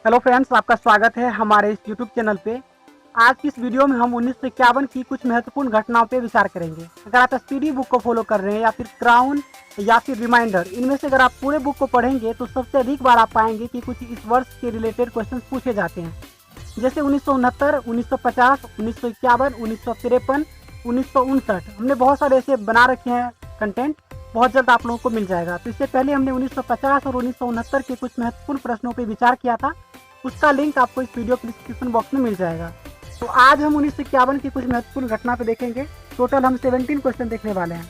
Hello friends, आपका स्वागत है हमारे इस यूट्यूब चैनल पे। आज की इस वीडियो में हम 1951 की कुछ महत्वपूर्ण घटनाओं पे विचार करेंगे। अगर आप स्पीडी बुक को फॉलो कर रहे हैं या फिर क्राउन या फिर रिमाइंडर, इनमें से अगर आप पूरे बुक को पढ़ेंगे तो सबसे अधिक बार आप पाएंगे कि कुछ इस वर्ष के रिलेटेड क्वेश्चन पूछे जाते हैं, जैसे 1969, 1950, 1951, 1953, 1959। हमने बहुत सारे ऐसे बना रखे हैं कंटेंट, बहुत जल्द आप लोगों को मिल जाएगा। तो इससे पहले हमने 1950 और 1969 के कुछ महत्वपूर्ण प्रश्नों पर विचार किया था, उसका लिंक आपको इस वीडियो के डिस्क्रिप्शन बॉक्स में मिल जाएगा। तो आज हम 1951 की कुछ महत्वपूर्ण घटना पे देखेंगे। टोटल हम 17 क्वेश्चन देखने वाले हैं।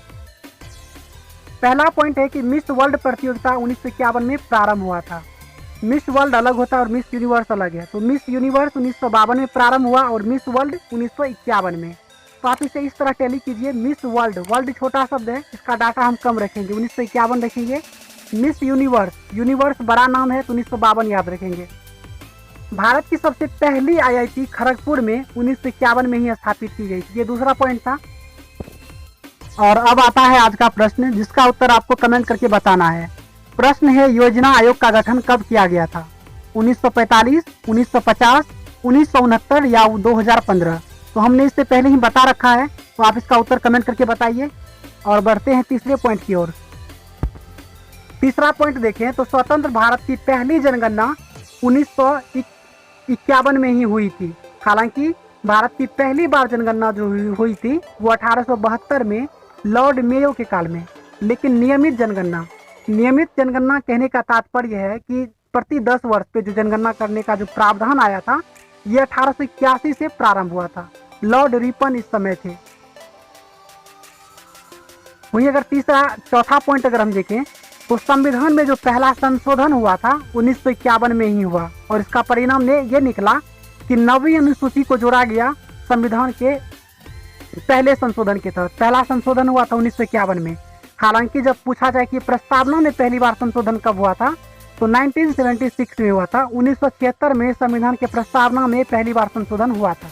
पहला पॉइंट है कि मिस वर्ल्ड प्रतियोगिता 1951 में प्रारंभ हुआ था। मिस वर्ल्ड अलग होता है और मिस यूनिवर्स अलग है। तो मिस यूनिवर्स 1952 में प्रारंभ हुआ और मिस वर्ल्ड 1951 में। तो आप इसे इस तरह टैली कीजिए, मिस वर्ल्ड, वर्ल्ड छोटा शब्द है, इसका डाटा हम कम रखेंगे, 1951 रखेंगे। मिस यूनिवर्स, यूनिवर्स बड़ा नाम है तो 1952 याद रखेंगे। भारत की सबसे पहली आईआईटी खड़गपुर में 1951 में ही स्थापित की गई थी। ये दूसरा पॉइंट था। और अब आता है आज का प्रश्न, जिसका उत्तर आपको कमेंट करके बताना है। प्रश्न है, योजना आयोग का गठन कब किया गया था? 1945, 1950, 1969 या 2015? तो हमने इससे पहले ही बता रखा है, तो आप इसका उत्तर कमेंट करके बताइए। और बढ़ते हैं तीसरे पॉइंट की ओर। तीसरा पॉइंट देखें तो स्वतंत्र भारत की पहली जनगणना 1951 में ही हुई थी। हालांकि भारत की पहली बार जनगणना जो हुई थी वो 1872 में लॉर्ड मेयो के काल में। लेकिन नियमित जनगणना कहने का तात्पर्य है कि प्रति 10 वर्ष पे जो जनगणना करने का जो प्रावधान आया था, ये 1881 से प्रारंभ हुआ था। लॉर्ड रिपन इस समय थे। वहीं अगर चौथा पॉइंट अगर हम देखें तो संविधान में जो पहला संशोधन हुआ था 1951 में ही हुआ, और इसका परिणाम ये निकला कि 9वीं अनुसूची को जोड़ा गया संविधान के पहले संशोधन के तहत। पहला संशोधन हुआ था 1951 में। हालांकि जब पूछा जाए कि प्रस्तावना में पहली बार संशोधन कब हुआ था, तो 1976 में हुआ था। 1976 में संविधान के प्रस्तावना में पहली बार संशोधन हुआ था।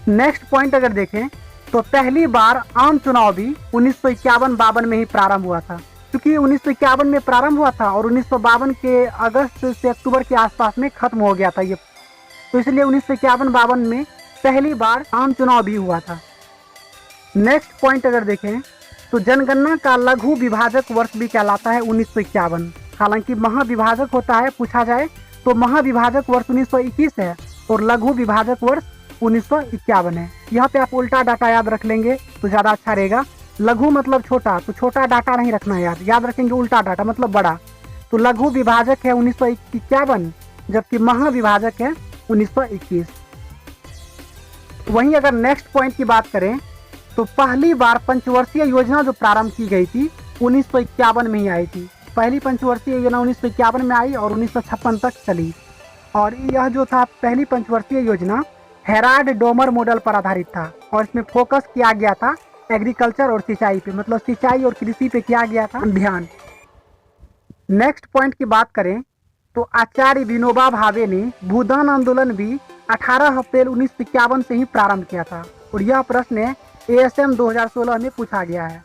नेक्स्ट पॉइंट अगर देखें तो पहली बार आम चुनाव भी 1951-52 में ही प्रारंभ हुआ था। क्योंकि 1951 में प्रारंभ हुआ था और 1952 के अगस्त से अक्टूबर के आसपास में खत्म हो गया था ये, तो इसलिए 1951-52 में पहली बार आम चुनाव भी हुआ था। नेक्स्ट पॉइंट अगर देखें तो जनगणना का लघु विभाजक वर्ष भी कहलाता है 1951। हालांकि महाविभाजक होता है, पूछा जाए तो महाविभाजक वर्ष 1921 है और लघु विभाजक वर्ष 1951 है। यहाँ पे आप उल्टा डाटा याद रख लेंगे तो ज़्यादा अच्छा रहेगा। लघु मतलब छोटा, तो छोटा डाटा नहीं रखना है, याद रखेंगे उल्टा डाटा मतलब बड़ा। तो लघु विभाजक है 1951, जबकि महाविभाजक है 1921। वहीं अगर नेक्स्ट पॉइंट की बात करें तो पहली बार पंचवर्षीय योजना जो प्रारंभ की गई थी 1951 में ही आई थी। पहली पंचवर्षीय योजना 1951 में आई और 1956 तक चली। और यह जो था पहली पंचवर्षीय योजना हेराल्ड डोमर मॉडल पर आधारित था, और इसमें फोकस किया गया था एग्रीकल्चर और सिंचाई पे, मतलब सिंचाई और कृषि पे किया गया था ध्यान। नेक्स्ट पॉइंट की बात करें तो आचार्य विनोबा भावे ने भूदान आंदोलन भी 18 अप्रैल 1951 से ही प्रारंभ किया था, और यह प्रश्न ASM 2016 में पूछा गया है।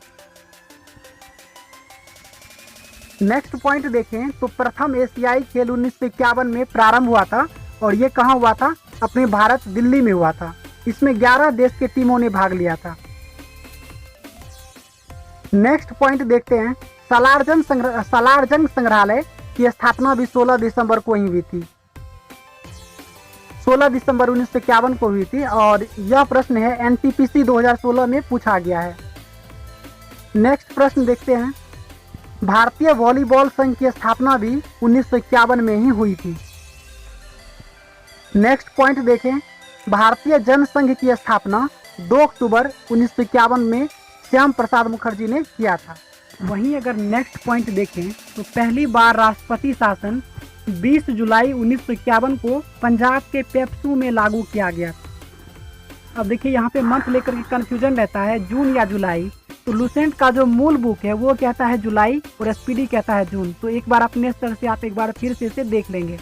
नेक्स्ट पॉइंट देखें तो प्रथम एशियाई खेल 1951 में प्रारंभ हुआ था, और ये कहाँ हुआ था? अपने भारत दिल्ली में हुआ था। इसमें 11 देश के टीमों ने भाग लिया था। नेक्स्ट पॉइंट देखते हैं, सालारजंग संग्रहालय की स्थापना भी 16 दिसंबर को ही हुई थी। 16 दिसंबर 1951 को हुई थी, और यह प्रश्न है NTPC 2016 में पूछा गया है। नेक्स्ट प्रश्न देखते हैं, भारतीय वॉलीबॉल संघ की स्थापना भी 1951 में ही हुई थी। नेक्स्ट पॉइंट देखें, भारतीय जनसंघ की स्थापना 2 अक्टूबर 1951 में श्याम प्रसाद मुखर्जी ने किया था। वहीं अगर नेक्स्ट पॉइंट देखें तो पहली बार राष्ट्रपति शासन 20 जुलाई 1951 को पंजाब के पेप्सू में लागू किया गया। अब देखिए यहाँ पे मंथ लेकर के कन्फ्यूजन रहता है, जून या जुलाई। तो लूसेंट का जो मूल बुक है वो कहता है जुलाई और SPD कहता है जून। तो एक बार अपने स्तर से आप एक बार फिर से इसे देख लेंगे।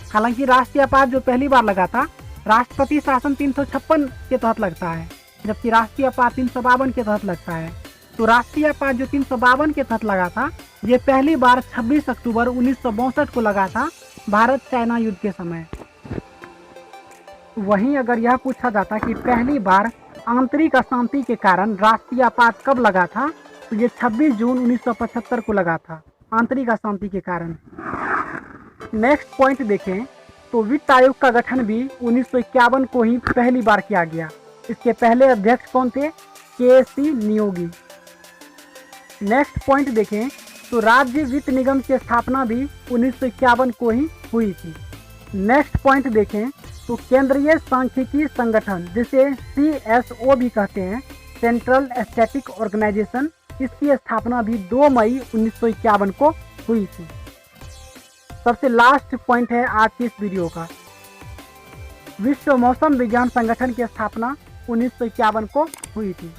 हालांकि राष्ट्रीय आपात जो पहली बार लगा था राष्ट्रपति शासन 356 के तहत लगता है, जबकि राष्ट्रीय आपात 352 के तहत लगता है। तो राष्ट्रीय आपात जो 352 के तहत लगा था ये पहली बार 26 अक्टूबर 1962 को लगा था, भारत चाइना युद्ध के समय। वहीं अगर यह पूछा जाता कि पहली बार आंतरिक अशांति के कारण राष्ट्रीय आपात कब लगा था, तो ये 26 जून 1975 को लगा था, आंतरिक अशांति के कारण। नेक्स्ट पॉइंट देखें तो वित्त आयोग का गठन भी 1951 को ही पहली बार किया गया। इसके पहले अध्यक्ष कौन थे? के.सी. नियोगी। नेक्स्ट पॉइंट देखें तो राज्य वित्त निगम की स्थापना भी 1951 को ही हुई थी। नेक्स्ट पॉइंट देखें तो केंद्रीय सांख्यिकी संगठन, जिसे CSO भी कहते हैं, सेंट्रल स्टैटिक ऑर्गेनाइजेशन, इसकी स्थापना भी 2 मई 1951 को हुई थी। सबसे लास्ट पॉइंट है आज की इस वीडियो का, विश्व मौसम विज्ञान संगठन की स्थापना 1951 को हुई थी।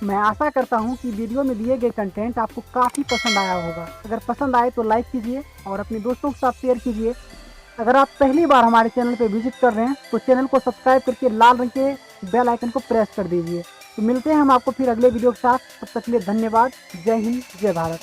मैं आशा करता हूं कि वीडियो में दिए गए कंटेंट आपको काफ़ी पसंद आया होगा। अगर पसंद आए तो लाइक कीजिए और अपने दोस्तों के साथ शेयर कीजिए। अगर आप पहली बार हमारे चैनल पर विजिट कर रहे हैं तो चैनल को सब्सक्राइब करके लाल रंग के बेल आइकन को प्रेस कर दीजिए। तो मिलते हैं हम आपको फिर अगले वीडियो के साथ। तब तक के लिए धन्यवाद। जय हिंद, जय भारत।